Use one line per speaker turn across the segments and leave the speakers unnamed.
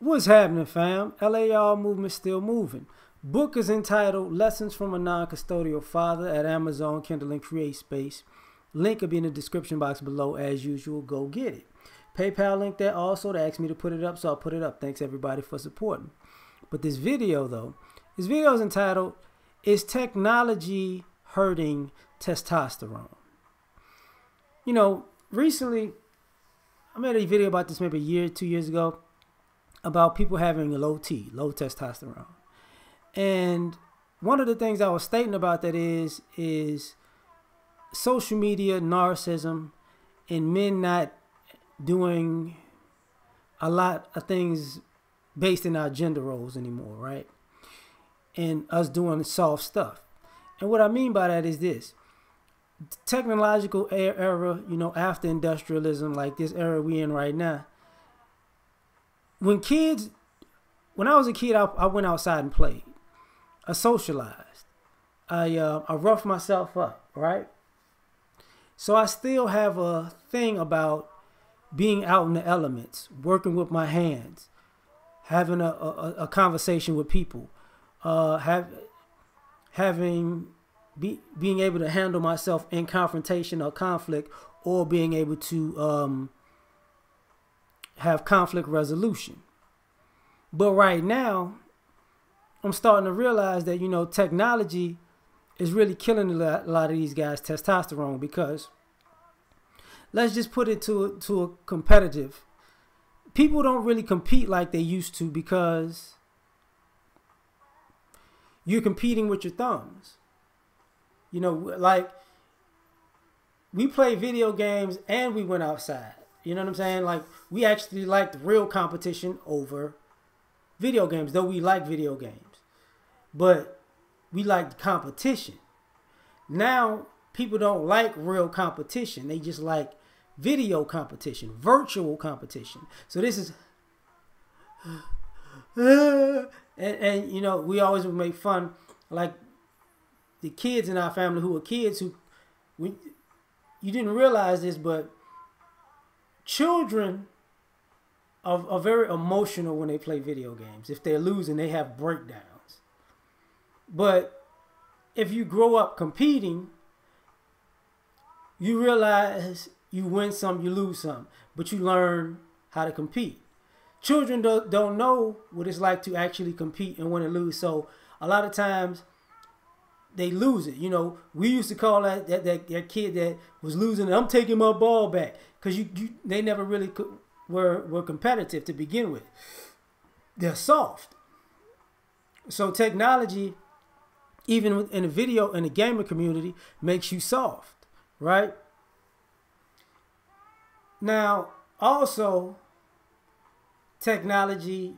What's happening, fam? L.A.R. movement still moving. Book is entitled Lessons from a Non-Custodial Father at Amazon, Kindle, and Create Space. Link will be in the description box below as usual. Go get it. PayPal link there also. They asked me to put it up, so I'll put it up. Thanks everybody for supporting. But this video is entitled Is Technology Hurting Testosterone? You know, recently I made a video about this maybe a year, 2 years ago, about people having low testosterone. And one of the things I was stating about that is social media narcissism and men not doing a lot of things based in our gender roles anymore, right? And us doing soft stuff. And what I mean by that is this. Technological era, you know, after industrialism, like this era we in right now. When I was a kid, I went outside and played. I socialized. I roughed myself up, right? So I still have a thing about being out in the elements, working with my hands, having a conversation with people, being able to handle myself in confrontation or conflict, or being able to have conflict resolution. But right now, I'm starting to realize that, you know, technology is really killing a lot of these guys' testosterone, because let's just put it to a competitive. People don't really compete like they used to, because you're competing with your thumbs. You know, like we play video games and we went outside. You know what I'm saying? Like we actually liked real competition over video games, though we like video games. But we like competition. Now people don't like real competition. They just like video competition, virtual competition. So this is and you know, we always would make fun, like the kids in our family who were kids who, you didn't realize this, but children are very emotional when they play video games. If they're losing, they have breakdowns. But if you grow up competing, you realize you win some, you lose some, but you learn how to compete. Children don't know what it's like to actually compete and win and lose. So a lot of times they lose it. You know, we used to call that kid that was losing, I'm taking my ball back, because they never really were competitive to begin with. They're soft. So technology, even in the video and the gamer community, makes you soft, right? Now, also, technology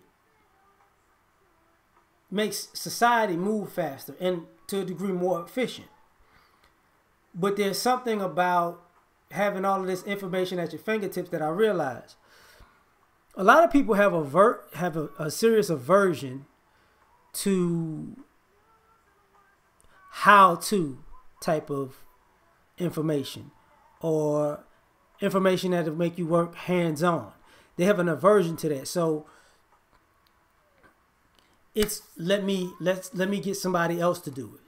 makes society move faster and to a degree more efficient. But there's something about having all of this information at your fingertips that I realize. A lot of people have a serious aversion to how-to type of information, or information that will make you work hands-on. They have an aversion to that. So it's let me get somebody else to do it.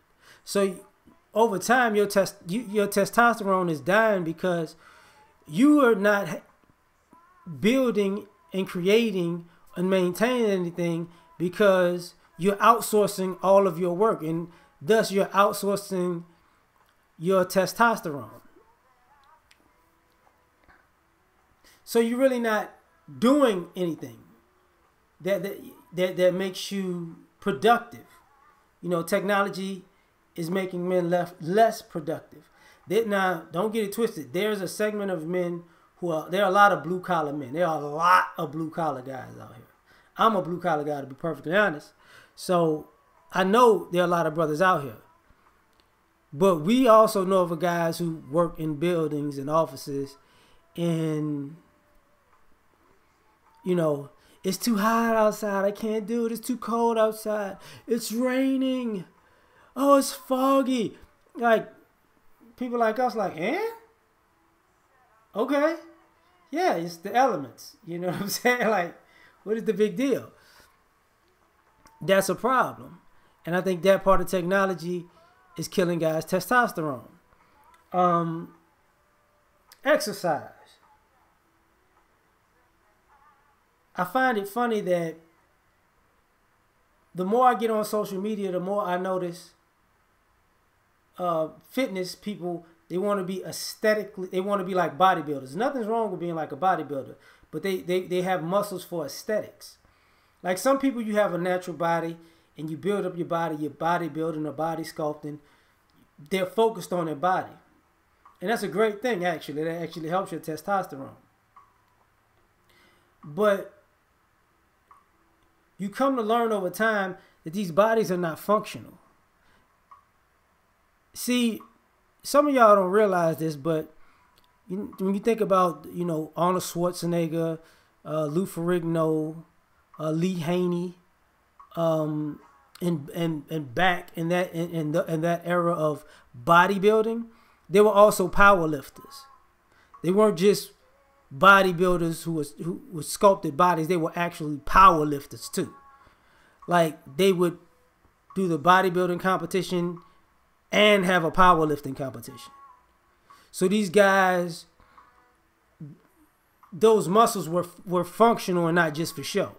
So over time, your testosterone is dying, because you are not building and creating and maintaining anything, because you're outsourcing all of your work, and thus you're outsourcing your testosterone. So you're really not doing anything that makes you productive. You know, technology is making men less productive. Now, don't get it twisted. There's a segment of men there are a lot of blue collar men. There are a lot of blue collar guys out here. I'm a blue collar guy, to be perfectly honest. So I know there are a lot of brothers out here. But we also know of guys who work in buildings and offices, and you know, it's too hot outside, I can't do it. It's too cold outside. It's raining. Oh, it's foggy. Like, people like us like, okay. Yeah, it's the elements. You know what I'm saying? Like, What is the big deal? That's a problem. And I think that part of technology is killing guys' testosterone. Um, Exercise. I find it funny that the more I get on social media, the more I notice fitness people, they want to be aesthetically, they want to be like bodybuilders. Nothing's wrong with being like a bodybuilder, but they have muscles for aesthetics. Like some people, you have a natural body and you build up your body building or body sculpting. They're focused on their body. And that's a great thing, actually. That actually helps your testosterone. But you come to learn over time that these bodies are not functional. See, some of y'all don't realize this, but when you think about, Arnold Schwarzenegger, Lou Ferrigno, Lee Haney, and back in that era of bodybuilding, they were also power lifters. They weren't just bodybuilders who was sculpted bodies. They were actually power lifters too. Like they would do the bodybuilding competition and have a powerlifting competition. So these guys, those muscles were functional and not just for show.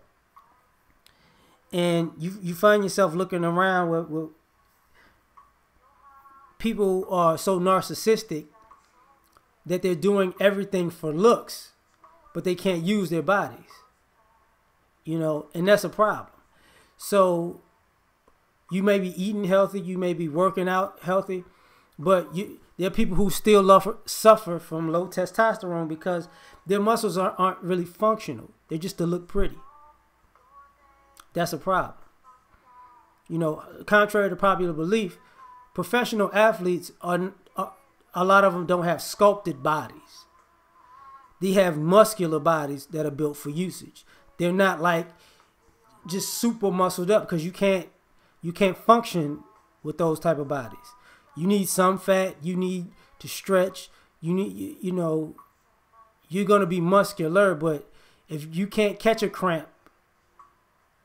And you find yourself looking around where people are so narcissistic that they're doing everything for looks, but they can't use their bodies. And that's a problem. So you may be eating healthy, you may be working out healthy, but there are people who still suffer from low testosterone because their muscles aren't really functional. They're just to look pretty. That's a problem. Contrary to popular belief, professional athletes are a lot of them don't have sculpted bodies. They have muscular bodies that are built for usage. They're not like just super muscled up because you can't function with those type of bodies. You need some fat. You need to stretch. You need, you're going to be muscular, but if you can't catch a cramp,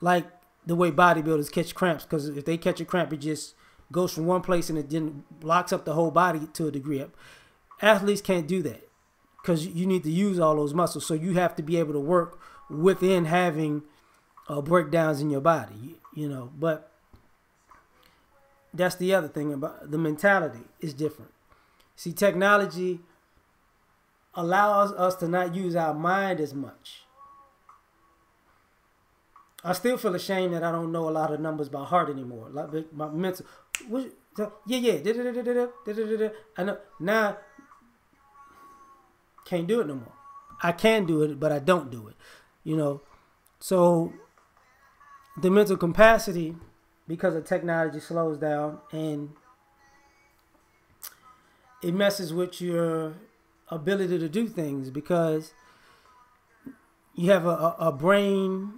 like the way bodybuilders catch cramps, because if they catch a cramp, it just goes from one place and it then blocks up the whole body to a degree. Athletes can't do that because you need to use all those muscles. So you have to be able to work within having breakdowns in your body, But that's the other thing about the mentality is different. See, technology allows us to not use our mind as much. I still feel ashamed that I don't know a lot of numbers by heart anymore. Like my mental, I know now. Can't do it no more. I can do it, but I don't do it. So the mental capacity, because of technology, slows down and it messes with your ability to do things because you have a brain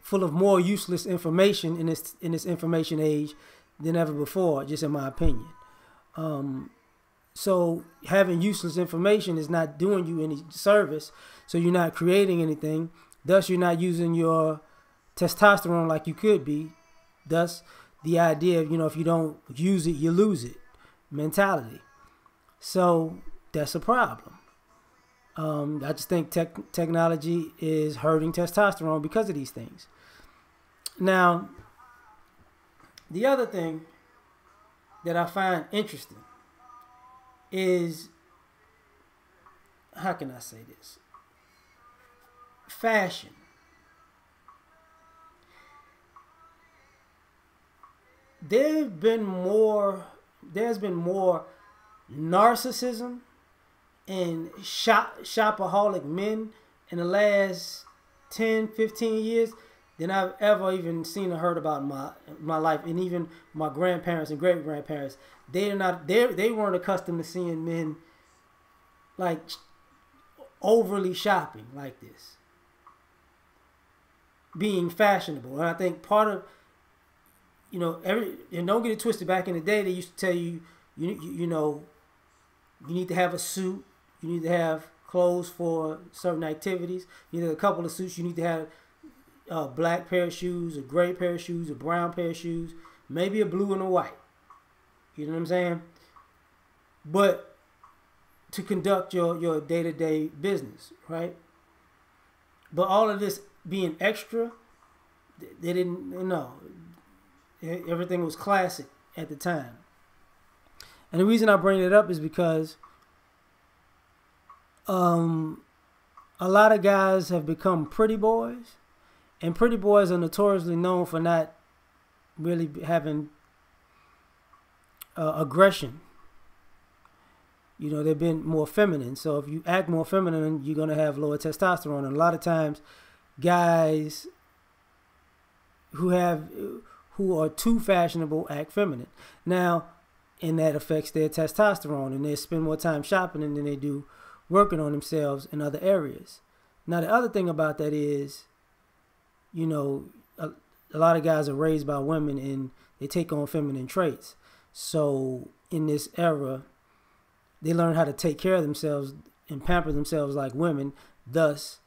full of more useless information in this information age than ever before, just in my opinion. So having useless information is not doing you any service. So you're not creating anything. Thus, you're not using your testosterone like you could be. Thus, the idea of, if you don't use it, you lose it mentality. So that's a problem. I just think technology is hurting testosterone because of these things. Now, the other thing that I find interesting is, how can I say this? Fashion. There's been more narcissism and shopaholic men in the last 10, 15 years than I've ever even seen or heard about in my life. And even my grandparents and great grandparents, they weren't accustomed to seeing men like overly shopping like this, being fashionable. And I think part of, and don't get it twisted, back in the day they used to tell you, you need to have a suit, you need to have clothes for certain activities. You need a couple of suits. You need to have a black pair of shoes, a gray pair of shoes, a brown pair of shoes, maybe a blue and a white. You know what I'm saying? But to conduct your day-to-day business, right? But all of this being extra, they didn't, everything was classic at the time. And the reason I bring it up is because a lot of guys have become pretty boys, and pretty boys are notoriously known for not really having aggression. You know, they've been more feminine. So if you act more feminine, you're going to have lower testosterone. And a lot of times, guys who are too fashionable act feminine. Now, and that affects their testosterone, and they spend more time shopping than they do working on themselves in other areas. Now, the other thing about that is, you know, a lot of guys are raised by women and they take on feminine traits. So in this era, they learn how to take care of themselves and pamper themselves like women. Thus,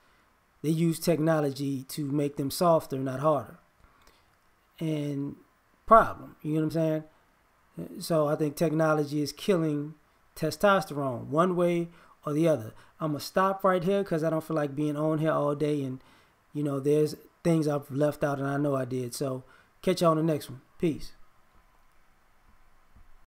they use technology to make them softer, not harder. And problem, you know what I'm saying? So I think technology is killing testosterone one way or the other. I'm going to stop right here because I don't feel like being on here all day. And, you know, there's things I've left out and I know I did. So catch you on the next one. Peace.